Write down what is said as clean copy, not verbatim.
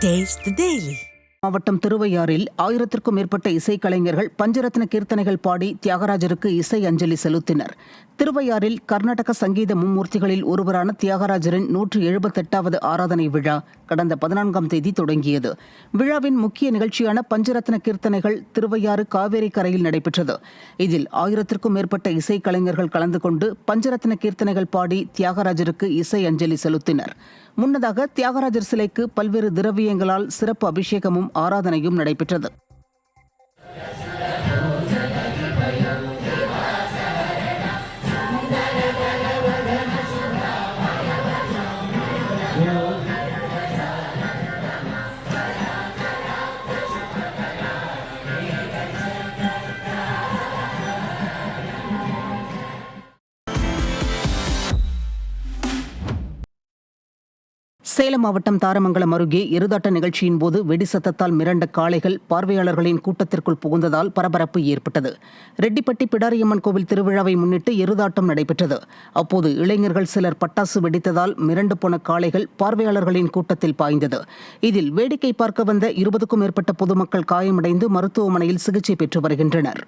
Taste the Daily. மாவட்டம் திருவையாறில் 1000க்கும் மேற்பட்ட இசைக்கலைஞர்கள் பஞ்சரத்ன கீர்த்தனைகள் பாடி தியாகராஜருக்கு இசை அஞ்சலி செலுத்தினர். திருவையாறில் கர்நாடக சங்கீத மும்மூர்த்திகளில் ஒருவரான தியாகராஜரின் 178வது ஆராதனை விழா கடந்த 14ஆம் தேதி தொடங்கியது. விழாவின் முக்கிய நிகழ்ச்சியான பஞ்சரத்ன கீர்த்தனைகள் திருவையாறு காவேரி கரையில் நடைபெற்றது. இதில் 1000க்கும் மேற்பட்ட இசைக்கலைஞர்கள் கலந்து கொண்டு பஞ்சரத்ன கீர்த்தனைகள் பாடி தியாகராஜருக்கு இசை அஞ்சலி செலுத்தினர். முன்னதாக தியாகராஜர் சிலைக்கு பல்வேறு திரவியங்களால் சிறப்பு அபிஷேகமும் ஆராதனையும் நடைபெற்றது. சேலம் மாவட்டம் தாரமங்கலம் அருகே எருதாட்ட நிகழ்ச்சியின் போது வெடி சத்தத்தால் மிரண்ட காளைகள் பார்வையாளர்களின் கூட்டத்திற்குள் புகுந்ததால் பரபரப்பு ஏற்பட்டது. ரெட்டிப்பட்டி பிடாரியம்மன் கோவில் திருவிழாவை முன்னிட்டு எருதாட்டம் நடைபெற்றது. அப்போது இளைஞர்கள் சிலர் பட்டாசு வெடித்ததால் மிரண்டு போன காளைகள் பார்வையாளர்களின் கூட்டத்தில் பாய்ந்தது. இதில் வேடிக்கை பார்க்க வந்த 20க்கும் மேற்பட்ட பொதுமக்கள் காயமடைந்து மருத்துவமனையில் சிகிச்சை பெற்று வருகின்றனர்.